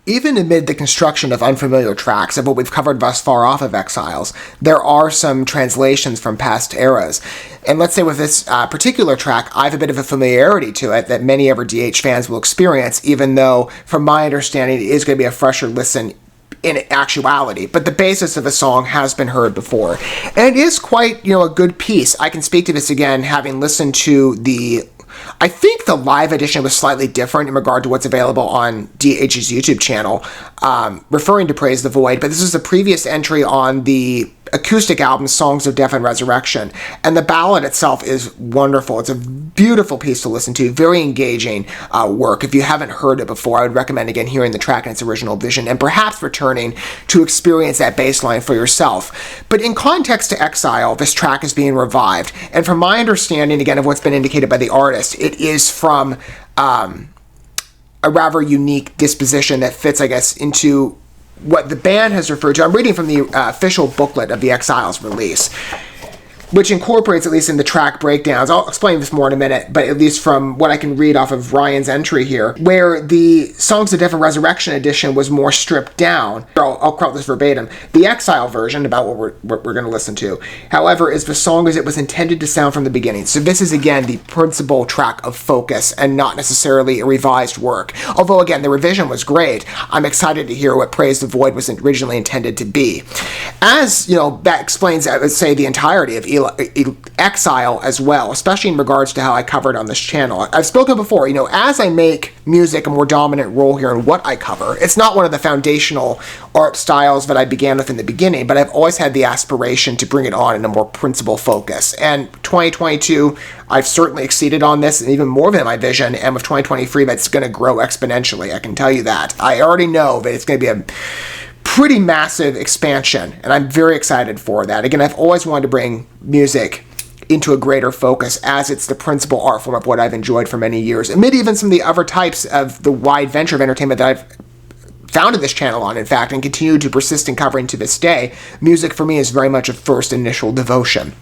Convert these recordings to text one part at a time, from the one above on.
Even amid the construction of unfamiliar tracks of what we've covered thus far off of Exiles, there are some translations from past eras. And let's say with this particular track, I have a bit of a familiarity to it that many other DH fans will experience, even though, from my understanding, it is going to be a fresher listen in actuality. But the basis of the song has been heard before. And it is quite, a good piece. I can speak to this again, having listened to I think the live edition was slightly different in regard to what's available on DH's YouTube channel, referring to Praise the Void, but this is a previous entry on the acoustic album Songs of Death and Resurrection, and the ballad itself is wonderful. It's a beautiful piece to listen to, very engaging work. If you haven't heard it before, I would recommend again hearing the track in its original vision and perhaps returning to experience that bass line for yourself. But in context to Exile, this track is being revived, and from my understanding, again, of what's been indicated by the artist, it is from a rather unique disposition that fits, I guess, into what the band has referred to. I'm reading from the official booklet of the Exiles release, which incorporates, at least in the track breakdowns, I'll explain this more in a minute, but at least from what I can read off of Ryan's entry here, where the Songs of Death and Resurrection edition was more stripped down. I'll quote this verbatim. The Exile version, about what we're going to listen to, however, is the song as it was intended to sound from the beginning. So this is, again, the principal track of focus and not necessarily a revised work. Although, again, the revision was great, I'm excited to hear what Praise the Void was originally intended to be. As, that explains, I would say, the entirety of Exile as well, especially in regards to how I covered on this channel. I've spoken before, as I make music a more dominant role here in what I cover, it's not one of the foundational art styles that I began with in the beginning, but I've always had the aspiration to bring it on in a more principal focus. And 2022, I've certainly exceeded on this, and even more than my vision, and with 2023, that's going to grow exponentially, I can tell you that. I already know that it's going to be a pretty massive expansion, and I'm very excited for that. Again, I've always wanted to bring music into a greater focus as it's the principal art form of what I've enjoyed for many years, amid even some of the other types of the wide venture of entertainment that I've founded this channel on, in fact, and continue to persist in covering to this day. Music for me is very much a first initial devotion.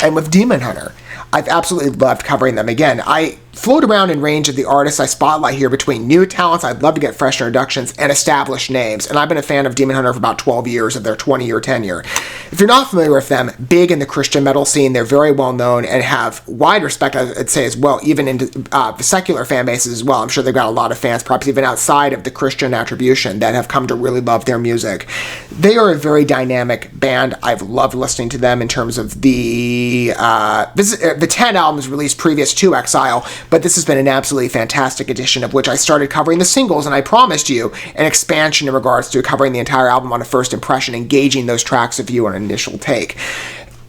And with Demon Hunter, I've absolutely loved covering them. Again, I float around in range of the artists I spotlight here between new talents, I'd love to get fresh introductions, and established names. And I've been a fan of Demon Hunter for about 12 years of their 20-year tenure. If you're not familiar with them, big in the Christian metal scene, they're very well known and have wide respect, I'd say, as well, even into the secular fan bases as well. I'm sure they've got a lot of fans, perhaps even outside of the Christian attribution, that have come to really love their music. They are a very dynamic band. I've loved listening to them in terms of the 10 albums released previous to Exile, but this has been an absolutely fantastic edition, of which I started covering the singles, and I promised you an expansion in regards to covering the entire album on a first impression, engaging those tracks of you on an initial take.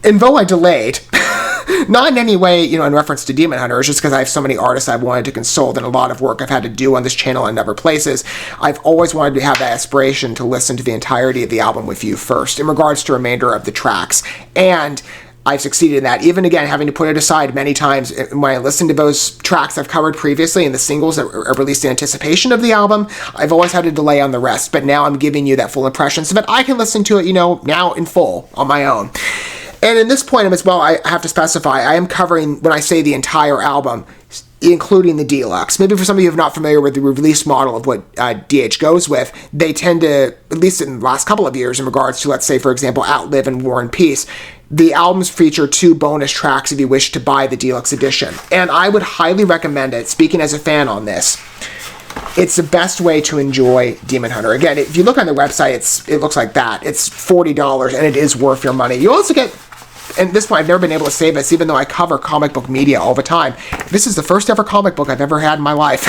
And though I delayed, not in any way, in reference to Demon Hunter, it's just because I have so many artists I've wanted to consult and a lot of work I've had to do on this channel and other places, I've always wanted to have that aspiration to listen to the entirety of the album with you first, in regards to the remainder of the tracks. And I've succeeded in that, even again having to put it aside many times when I listen to those tracks I've covered previously and the singles that were released in anticipation of the album. I've always had to delay on the rest, but now I'm giving you that full impression so that I can listen to it, now in full on my own. And in this point as well, I have to specify, I am covering, when I say the entire album, including the deluxe. Maybe for some of you who are not familiar with the release model of what DH goes with, they tend to, at least in the last couple of years, in regards to, let's say, for example, Outlive and War and Peace, the albums feature 2 bonus tracks if you wish to buy the deluxe edition. And I would highly recommend it, speaking as a fan on this. It's the best way to enjoy Demon Hunter. Again, if you look on the website, it looks like that. It's $40, and it is worth your money. You also get, and at this point, I've never been able to say this, even though I cover comic book media all the time. This is the first ever comic book I've ever had in my life.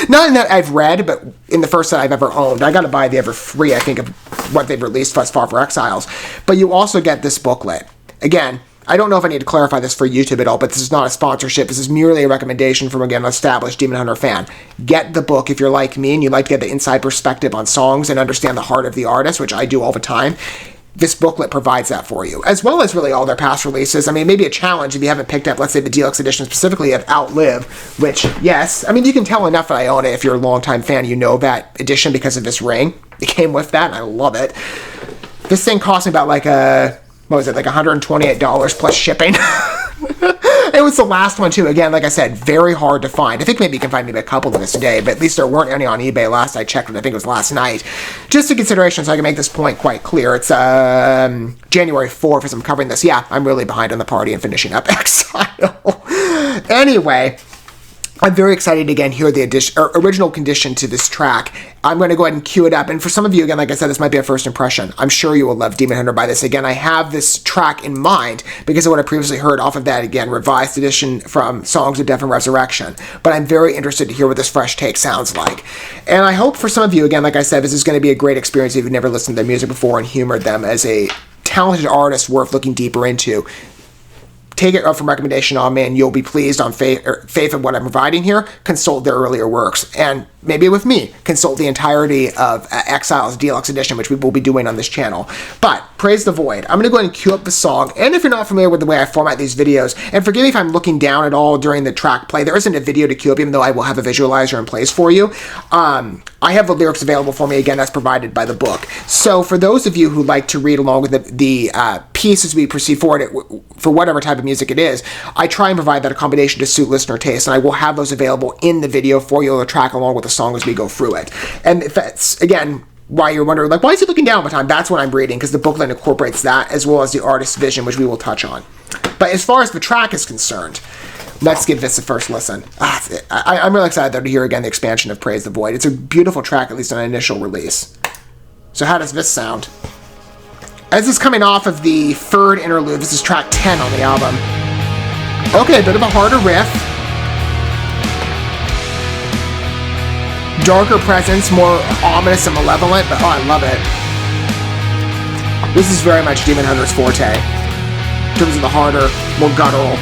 Not in that I've read, but in the first that I've ever owned. I got to buy the other 3, I think, of what they've released thus far for Exiles. But you also get this booklet. Again, I don't know if I need to clarify this for YouTube at all, but this is not a sponsorship. This is merely a recommendation from, again, an established Demon Hunter fan. Get the book if you're like me and you'd like to get the inside perspective on songs and understand the heart of the artist, which I do all the time. This booklet provides that for you, as well as really all their past releases. I mean, maybe a challenge if you haven't picked up, let's say, the deluxe edition specifically of Outlive, which, yes, I mean, you can tell enough that I own it. If you're a longtime fan, you know that edition because of this ring. It came with that, and I love it. This thing cost me about $128 plus shipping. It was the last one, too. Again, like I said, very hard to find. I think maybe you can find maybe a couple to this day, but at least there weren't any on eBay last I checked, and I think it was last night. Just a consideration so I can make this point quite clear. It's January 4th as I'm covering this. Yeah, I'm really behind on the party and finishing up Exile. Anyway, I'm very excited to again hear the original condition to this track. I'm going to go ahead and cue it up. And for some of you, again, like I said, this might be a first impression. I'm sure you will love Demon Hunter by this. Again, I have this track in mind because of what I previously heard off of that, again, revised edition from Songs of Death and Resurrection. But I'm very interested to hear what this fresh take sounds like. And I hope for some of you, again, like I said, this is going to be a great experience if you've never listened to their music before and humored them as a talented artist worth looking deeper into. Take it up from recommendation on me, and you'll be pleased on faith of what I'm providing here. Consult their earlier works, and maybe with me, consult the entirety of Exile's Deluxe Edition, which we will be doing on this channel. But Praise the Void. I'm going to go ahead and cue up the song, and if you're not familiar with the way I format these videos, and forgive me if I'm looking down at all during the track play, there isn't a video to cue up, even though I will have a visualizer in place for you. I have the lyrics available for me, again, that's provided by the book. So for those of you who like to read along with the piece as we proceed forward, for whatever type of music it is, I try and provide that accommodation to suit listener taste, and I will have those available in the video for you to track along with the song as we go through it. And if that's, again, why you're wondering, like, why is he looking down all the time? That's what I'm reading, because the booklet incorporates that, as well as the artist's vision, which we will touch on. But as far as the track is concerned, let's give this a first listen. I'm really excited, though, to hear, again, the expansion of Praise the Void. It's a beautiful track, at least on initial release. So how does this sound? As this is coming off of the third interlude, this is track 10 on the album. Okay, a bit of a harder riff. Darker presence, more ominous and malevolent, but oh, I love it. This is very much Demon Hunter's forte, in terms of the harder, more guttural.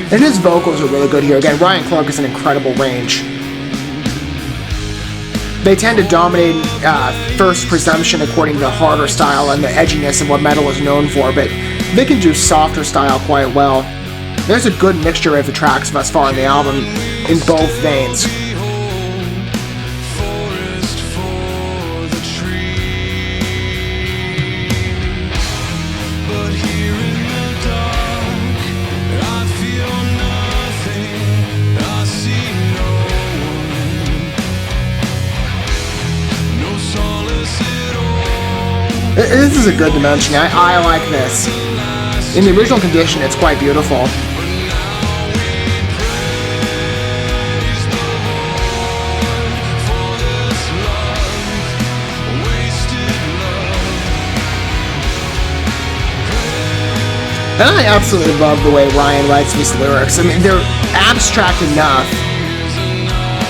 And his vocals are really good here. Again, Ryan Clark is an incredible range. They tend to dominate first presumption according to the harder style and the edginess of what metal is known for, but they can do softer style quite well. There's a good mixture of the tracks thus far in the album in both veins. This is a good dimension. I like this. In the original condition, it's quite beautiful. And I absolutely love the way Ryan writes these lyrics. I mean, they're abstract enough,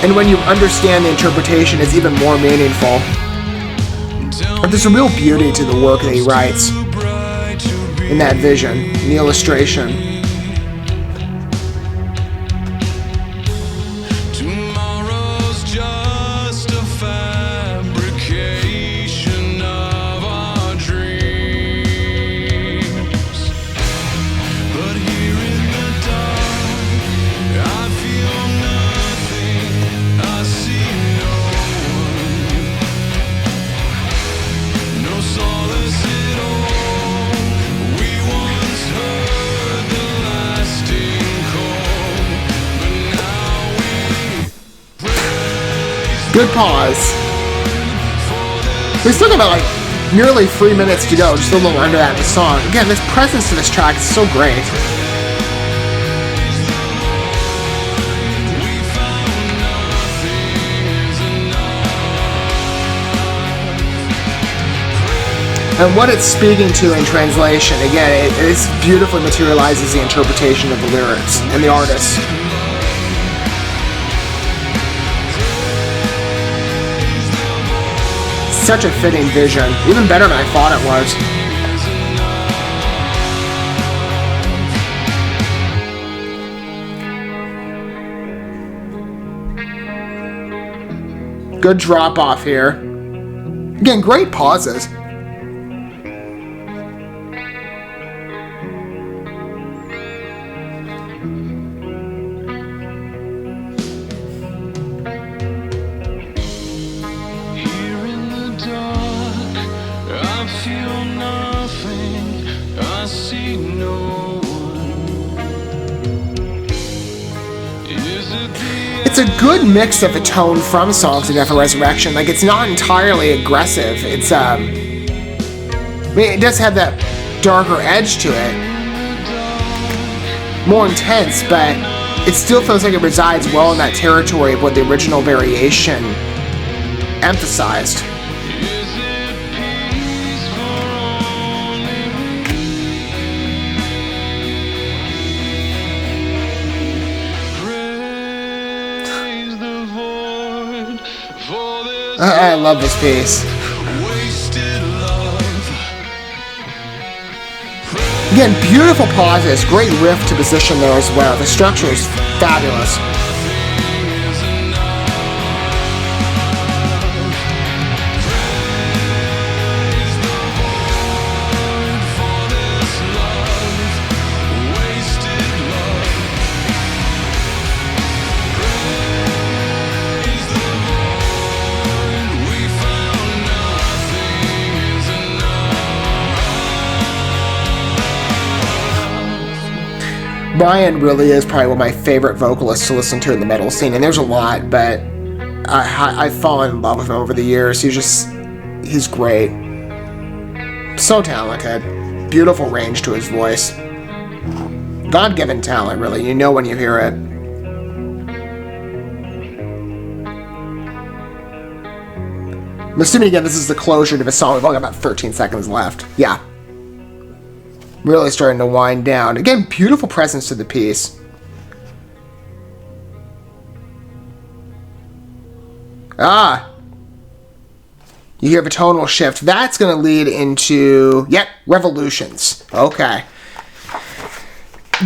and when you understand the interpretation, it's even more meaningful. But there's a real beauty to the work that he writes in that vision, in the illustration. Tomorrow's just a fabrication of our dreams. But here in the dark, I feel nothing. I see no one. No solace at all. We once heard the lasting call, but now we praise Good pause. We still got about like nearly 3 minutes to go, just a little under that in the song. Again, this presence to this track is so great. we found nothing's enough. And what it's speaking to in translation, again, it beautifully materializes the interpretation of the lyrics and the artist. Such a fitting vision, even better than I thought it was. Good drop off here. Again, great pauses. Here in the dark, I feel nothing. I see no one. Is it the It's a good mix of the tone from Songs of Death and Resurrection. Like, it's not entirely aggressive. It's, I mean, it does have that darker edge to it. More intense, but it still feels like it resides well in that territory of what the original variation emphasized. Is it peace for only me? Praise the void for this I love this piece. wasted love. Again, beautiful pauses, great riff to position there as well. The structure is fabulous. Brian really is probably one of my favorite vocalists to listen to in the metal scene, and there's a lot, but I've fallen in love with him over the years. He's great. So talented. Beautiful range to his voice. God-given talent, really. You know when you hear it. I'm assuming, again, this is the closure to the song. We've only got about 13 seconds left. Yeah. Really starting to wind down. Again, beautiful presence to the piece. You hear the tonal shift. That's going to lead into, revolutions. Okay.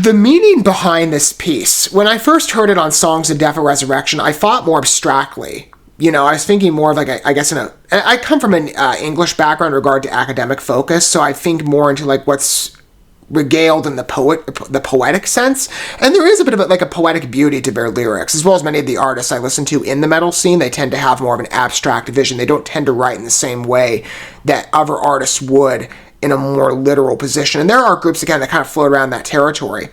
The meaning behind this piece, when I first heard it on Songs of Death and Resurrection, I thought more abstractly. You know, I was thinking more of like, I come from an English background in regard to academic focus, so I think more into like what's regaled in the poetic sense, and there is a bit of a poetic beauty to their lyrics, as well as many of the artists I listen to in the metal scene. They tend to have more of an abstract vision. They don't tend to write in the same way that other artists would in a more literal position, and there are groups, again, that kind of float around that territory.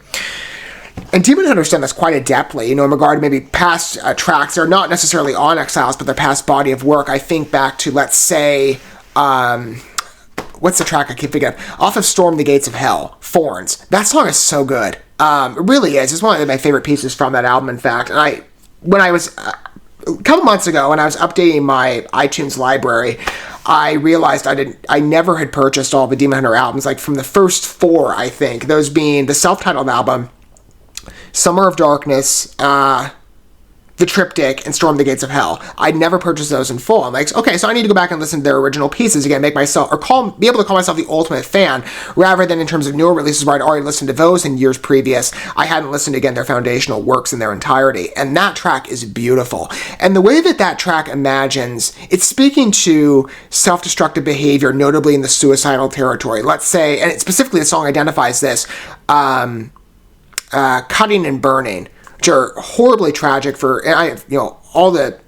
And Demon Hunter's done this quite adeptly, in regard to maybe past tracks that are not necessarily on Exiles, but their past body of work. I think back to, let's say, what's the track I keep thinking of? Off of Storm the Gates of Hell, Thorns. That song is so good. It really is. It's one of my favorite pieces from that album, in fact. And when I was, a couple months ago, when I was updating my iTunes library, I realized I never had purchased all the Demon Hunter albums, like from the first 4, I think. Those being the self-titled album, Summer of Darkness, The Triptych, and Storm the Gates of Hell. I'd never purchased those in full. I'm like, okay, so I need to go back and listen to their original pieces again, make myself, or be able to call myself the ultimate fan, rather than in terms of newer releases where I'd already listened to those in years previous. I hadn't listened to, again, their foundational works in their entirety. And that track is beautiful. And the way that track imagines, it's speaking to self-destructive behavior, notably in the suicidal territory. Let's say, and specifically the song identifies this, cutting and burning, which are horribly tragic for, and I have, all the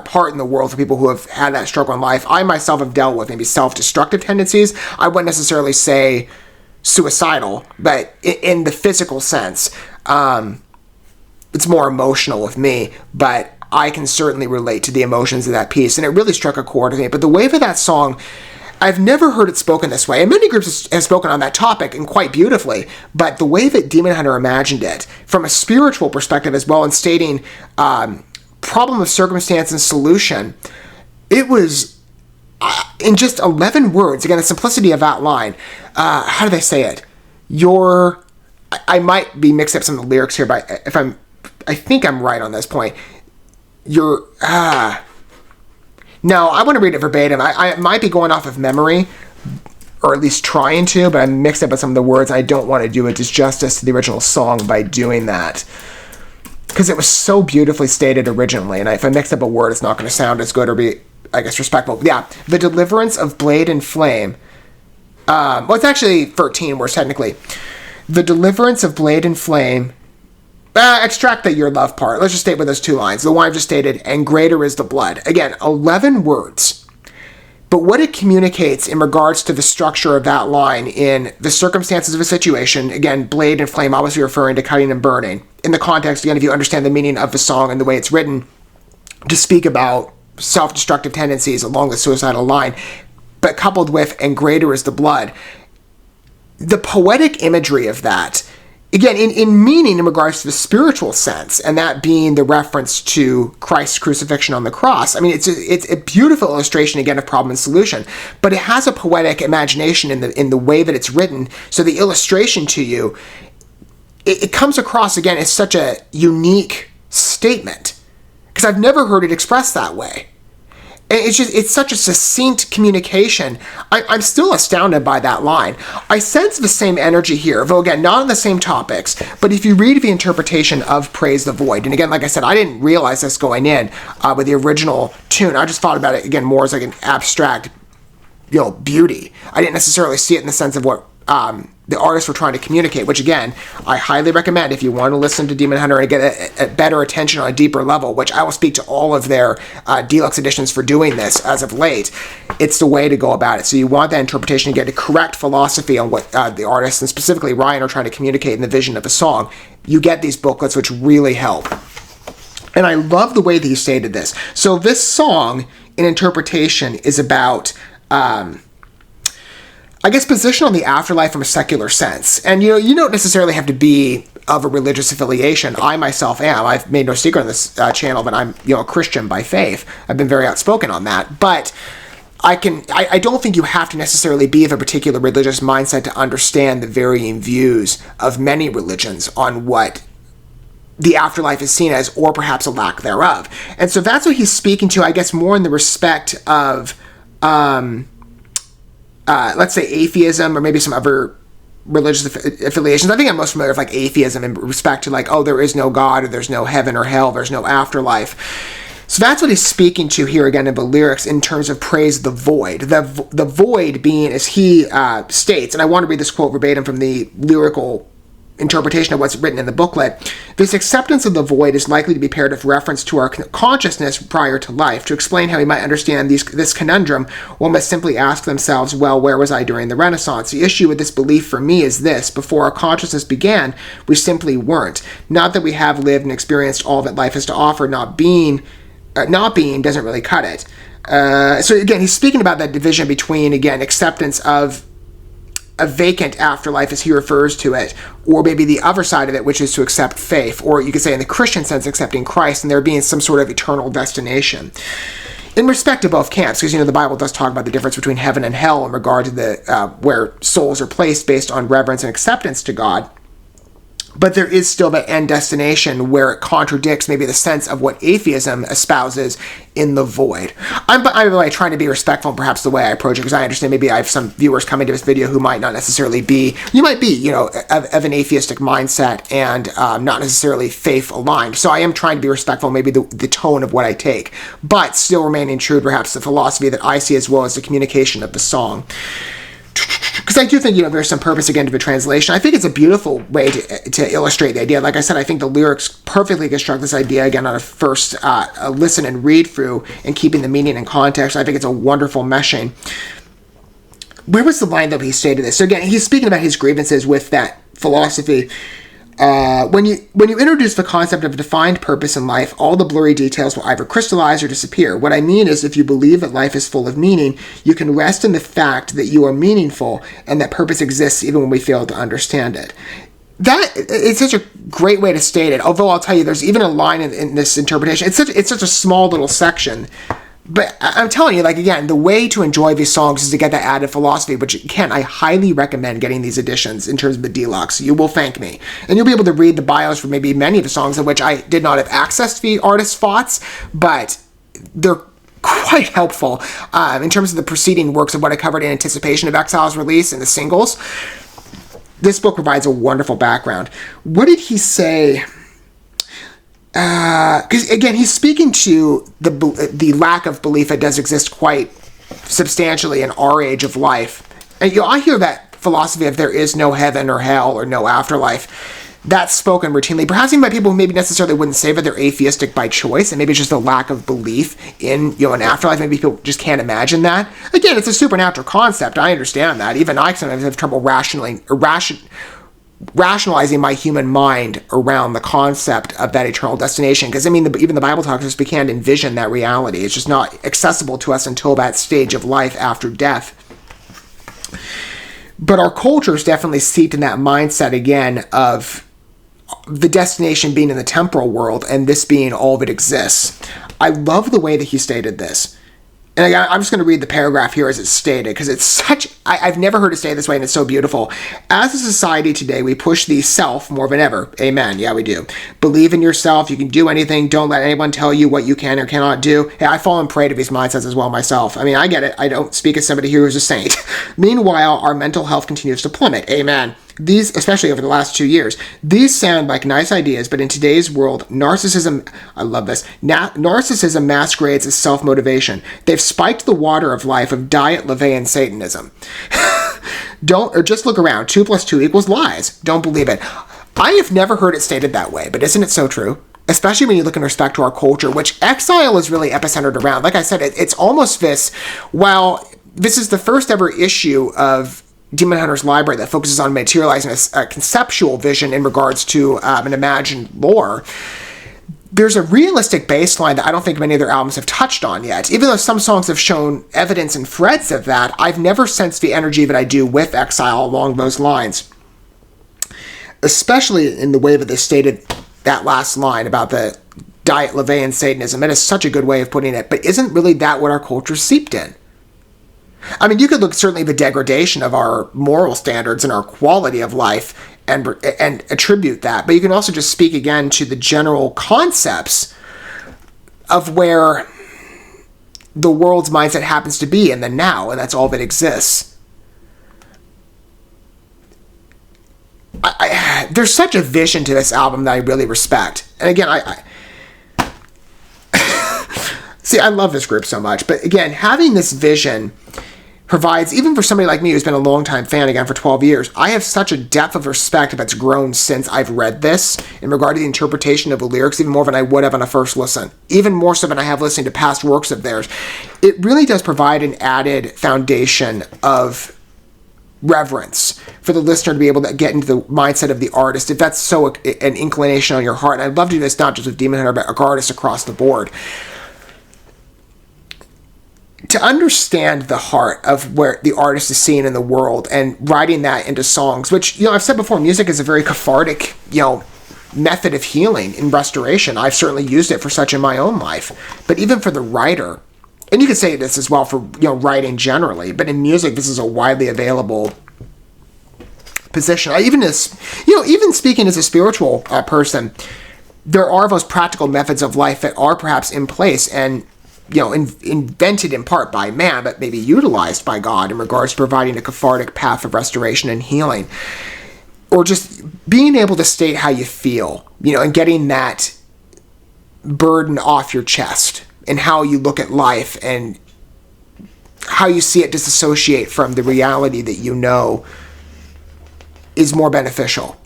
part in the world for people who have had that struggle in life. I myself have dealt with maybe self-destructive tendencies. I wouldn't necessarily say suicidal, but in the physical sense, it's more emotional with me, but I can certainly relate to the emotions of that piece, and it really struck a chord with me. But the way that song, I've never heard it spoken this way, and many groups have spoken on that topic, and quite beautifully, but the way that Demon Hunter imagined it, from a spiritual perspective as well, and stating problem of circumstance and solution, it was, in just 11 words, again, the simplicity of that line, how do they say it? I might be mixing up some of the lyrics here, but I think I'm right on this point. No, I want to read it verbatim. I might be going off of memory, or at least trying to, but I mixed up with some of the words. I don't want to do it disjustice to the original song by doing that, because it was so beautifully stated originally, and if I mix up a word, it's not going to sound as good or be, I guess, respectful. Yeah, the deliverance of blade and flame. Well, it's actually 13 words, technically. The deliverance of blade and flame. Extract that your love part. Let's just stay with those two lines. The one I've just stated, and greater is the blood. Again, 11 words. But what it communicates in regards to the structure of that line in the circumstances of a situation, again, blade and flame obviously referring to cutting and burning. In the context, again, if you understand the meaning of the song and the way it's written, to speak about self-destructive tendencies along the suicidal line, but coupled with, and greater is the blood. The poetic imagery of that, again, in meaning in regards to the spiritual sense, and that being the reference to Christ's crucifixion on the cross. I mean, it's a beautiful illustration, again, of problem and solution, but it has a poetic imagination in the way that it's written, so the illustration to you, it comes across, again, as such a unique statement, because I've never heard it expressed that way. And it's such a succinct communication. I'm still astounded by that line. I sense the same energy here, though again, not on the same topics, but if you read the interpretation of Praise the Void, and again, like I said, I didn't realize this going in with the original tune. I just thought about it, again, more as like an abstract, beauty. I didn't necessarily see it in the sense of what the artists were trying to communicate, which again, I highly recommend if you want to listen to Demon Hunter and get a better attention on a deeper level, which I will speak to all of their deluxe editions for doing this as of late. It's the way to go about it. So you want that interpretation to get a correct philosophy on what the artists, and specifically Ryan, are trying to communicate in the vision of a song. You get these booklets, which really help. And I love the way that you stated this. So this song, in interpretation, is about position on the afterlife from a secular sense. And, you don't necessarily have to be of a religious affiliation. I myself am. I've made no secret on this channel that I'm, a Christian by faith. I've been very outspoken on that. But I don't think you have to necessarily be of a particular religious mindset to understand the varying views of many religions on what the afterlife is seen as, or perhaps a lack thereof. And so that's what he's speaking to, I guess, more in the respect of let's say atheism, or maybe some other religious affiliations. I think I'm most familiar with atheism in respect to there is no God, or there's no heaven or hell, there's no afterlife. So that's what he's speaking to here again in the lyrics in terms of Praise the Void. The void being, as he states, and I want to read this quote verbatim from the lyrical interpretation of what's written in the booklet. This acceptance of the void is likely to be paired with reference to our consciousness prior to life. To explain how we might understand this conundrum, one must simply ask themselves, well, where was I during the Renaissance? The issue with this belief for me is this: before our consciousness began, we simply weren't. Not that we have lived and experienced all that life has to offer, not being doesn't really cut it. So again, he's speaking about that division between, again, acceptance of a vacant afterlife, as he refers to it, or maybe the other side of it, which is to accept faith, or you could say in the Christian sense, accepting Christ, and there being some sort of eternal destination. In respect to both camps, because the Bible does talk about the difference between heaven and hell in regard to the where souls are placed based on reverence and acceptance to God. But there is still that end destination where it contradicts maybe the sense of what atheism espouses in the void. I'm trying to be respectful in perhaps the way I approach it, because I understand maybe I have some viewers coming to this video who might not necessarily be, of an atheistic mindset and not necessarily faith aligned. So I am trying to be respectful, maybe the tone of what I take, but still remaining true to perhaps the philosophy that I see, as well as the communication of the song. Because I do think, there's some purpose, again, to the translation. I think it's a beautiful way to illustrate the idea. Like I said, I think the lyrics perfectly construct this idea, again, on a first listen and read through, and keeping the meaning in context. I think it's a wonderful meshing. Where was the line that he stated this? So again, he's speaking about his grievances with that philosophy. When you introduce the concept of a defined purpose in life, all the blurry details will either crystallize or disappear. What I mean is, if you believe that life is full of meaning, you can rest in the fact that you are meaningful, and that purpose exists even when we fail to understand it. That it's such a great way to state it. Although I'll tell you, there's even a line in this interpretation. It's such a small little section. But I'm telling you, again, the way to enjoy these songs is to get that added philosophy, which, again, I highly recommend getting these editions in terms of the deluxe. You will thank me. And you'll be able to read the bios for maybe many of the songs in which I did not have access to the artist's thoughts, but they're quite helpful in terms of the preceding works of what I covered in anticipation of Exile's release and the singles. This book provides a wonderful background. What did he say? Because, again, he's speaking to the lack of belief that does exist quite substantially in our age of life. And, I hear that philosophy of there is no heaven or hell or no afterlife, that's spoken routinely, perhaps even by people who maybe necessarily wouldn't say that they're atheistic by choice, and maybe it's just a lack of belief in, an afterlife. Maybe people just can't imagine that. Again, it's a supernatural concept. I understand that. Even I sometimes have trouble rationalizing my human mind around the concept of that eternal destination. Because, even the Bible talks us, we can't envision that reality. It's just not accessible to us until that stage of life after death. But our culture is definitely steeped in that mindset again of the destination being in the temporal world and this being all that exists. I love the way that he stated this. And I'm just going to read the paragraph here as it's stated, because it's I've never heard it stated this way, and it's so beautiful. As a society today, we push the self more than ever. Amen. Yeah, we do. Believe in yourself. You can do anything. Don't let anyone tell you what you can or cannot do. Hey, I fall in prey to these mindsets as well myself. I get it. I don't speak as somebody here who's a saint. Meanwhile, our mental health continues to plummet. Amen. These, especially over the last 2 years, these sound like nice ideas, but in today's world, narcissism, I love this, narcissism masquerades as self-motivation. They've spiked the water of life of diet, levee, and Satanism. Just look around. 2 + 2 = lies. Don't believe it. I have never heard it stated that way, but isn't it so true? Especially when you look in respect to our culture, which Exile is really epicentered around. Like I said, it's almost this, while this is the first ever issue of Demon Hunter's Library that focuses on materializing a conceptual vision in regards to an imagined lore, there's a realistic baseline that I don't think many of their albums have touched on yet. Even though some songs have shown evidence and threads of that, I've never sensed the energy that I do with Exile along those lines. Especially in the way that they stated that last line about the diet, levee, and Satanism. That is such a good way of putting it, but isn't really that what our culture's seeped in? You could look certainly at the degradation of our moral standards and our quality of life and attribute that, but you can also just speak again to the general concepts of where the world's mindset happens to be in the now, and that's all that exists. There's such a vision to this album that I really respect. And again, see, I love this group so much, but again, having this vision provides, even for somebody like me who's been a long-time fan, again, for 12 years, I have such a depth of respect that's grown since I've read this in regard to the interpretation of the lyrics, even more than I would have on a first listen, even more so than I have listening to past works of theirs. It really does provide an added foundation of reverence for the listener to be able to get into the mindset of the artist, if that's so an inclination on your heart. And I'd love to do this not just with Demon Hunter, but artists across the board. To understand the heart of where the artist is seen in the world and writing that into songs, which, I've said before, music is a very cathartic, method of healing and restoration. I've certainly used it for such in my own life. But even for the writer, and you could say this as well for, writing generally, but in music, this is a widely available position. Even speaking as a spiritual person, there are those practical methods of life that are perhaps in place and invented in part by man, but maybe utilized by God in regards to providing a cathartic path of restoration and healing. Or just being able to state how you feel, and getting that burden off your chest and how you look at life and how you see it disassociate from the reality that is more beneficial.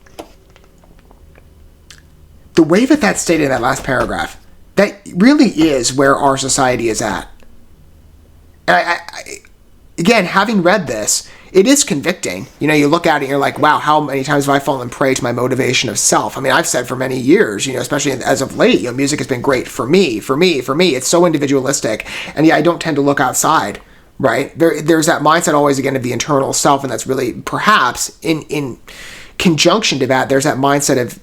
The way that that's stated in that last paragraph, that really is where our society is at. And I again, having read this, it is convicting. You look at it and you're like, wow, how many times have I fallen prey to my motivation of self? I've said for many years, especially as of late, music has been great for me. It's so individualistic. And yeah, I don't tend to look outside, right? There's that mindset always, again, of the internal self, and that's really perhaps in conjunction to that, there's that mindset of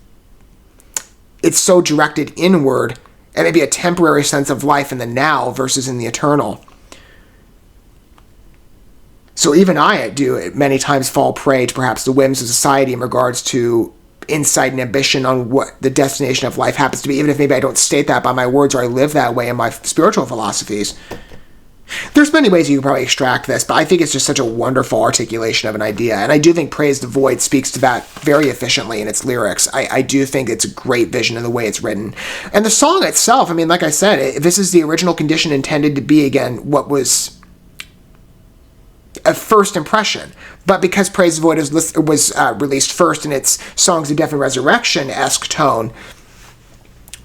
it's so directed inward and maybe a temporary sense of life in the now versus in the eternal. So even I do many times fall prey to perhaps the whims of society in regards to insight and ambition on what the destination of life happens to be, even if maybe I don't state that by my words or I live that way in my spiritual philosophies. There's many ways you can probably extract this, but I think it's just such a wonderful articulation of an idea. And I do think Praise the Void speaks to that very efficiently in its lyrics. I do think it's a great vision in the way it's written. And the song itself, like I said, this is the original condition intended to be, again, what was a first impression. But because Praise the Void was released first in its Songs of Death and Resurrection-esque tone,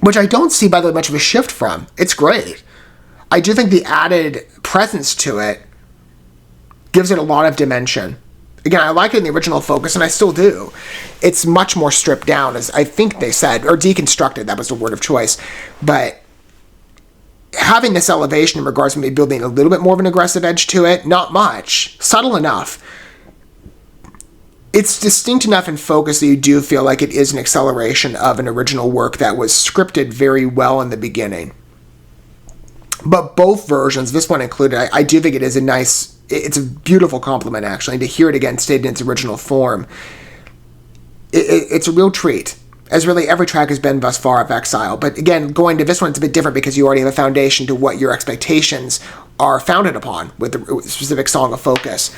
which I don't see, by the way, much of a shift from. It's great. I do think the added presence to it gives it a lot of dimension. Again, I like it in the original focus, and I still do. It's much more stripped down, as I think they said, or deconstructed, that was the word of choice. But having this elevation in regards to maybe building a little bit more of an aggressive edge to it, not much, subtle enough. It's distinct enough in focus that you do feel like it is an acceleration of an original work that was scripted very well in the beginning. But both versions, this one included, I do think it is it's a beautiful compliment, actually. And to hear it again stated in its original form, it's a real treat, as really every track has been thus far of Exile. But again, going to this one, it's a bit different because you already have a foundation to what your expectations are founded upon with the specific song of focus.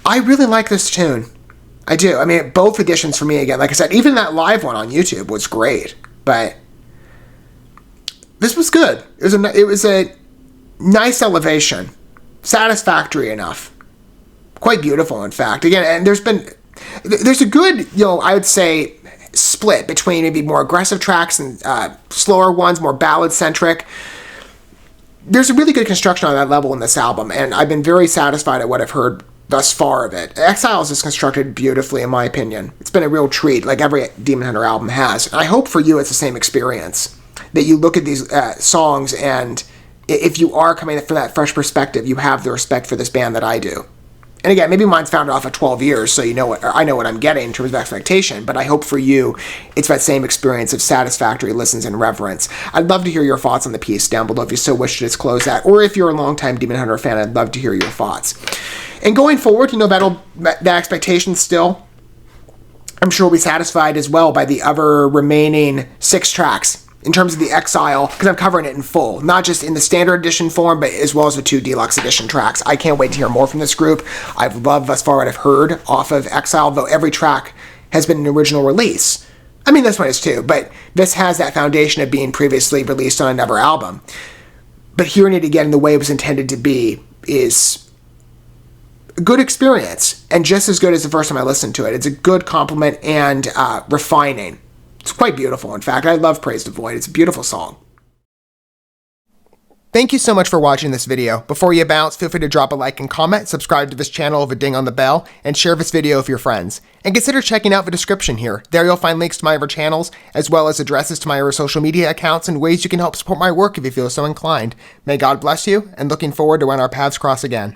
I really like this tune. I do. I mean, both editions for me, again, like I said, even that live one on YouTube was great. But this was good. It was a nice elevation. Satisfactory enough. Quite beautiful, in fact. Again, and there's a good, I would say, split between maybe more aggressive tracks and slower ones, more ballad-centric. There's a really good construction on that level in this album, and I've been very satisfied at what I've heard thus far of it. Exiles is constructed beautifully, in my opinion. It's been a real treat, like every Demon Hunter album has. And I hope for you it's the same experience, that you look at these songs, and if you are coming from that fresh perspective, you have the respect for this band that I do. And again, maybe mine's founded off of 12 years, so I know what I'm getting in terms of expectation, but I hope for you it's that same experience of satisfactory listens and reverence. I'd love to hear your thoughts on the piece down below if you so wish to disclose that, or if you're a longtime Demon Hunter fan, I'd love to hear your thoughts. And going forward, that expectation still, I'm sure will be satisfied as well by the other remaining 6 tracks in terms of the Exile, because I'm covering it in full, not just in the standard edition form, but as well as the 2 deluxe edition tracks. I can't wait to hear more from this group. I've loved thus far what I've heard off of Exile, though every track has been an original release. I mean, this one is too, but this has that foundation of being previously released on another album. But hearing it again the way it was intended to be is a good experience, and just as good as the first time I listened to it. It's a good compliment and refining. It's quite beautiful, in fact. I love Praise the Void. It's a beautiful song. Thank you so much for watching this video. Before you bounce, feel free to drop a like and comment, subscribe to this channel with a ding on the bell, and share this video with your friends. And consider checking out the description here. There you'll find links to my other channels, as well as addresses to my other social media accounts and ways you can help support my work if you feel so inclined. May God bless you, and looking forward to when our paths cross again.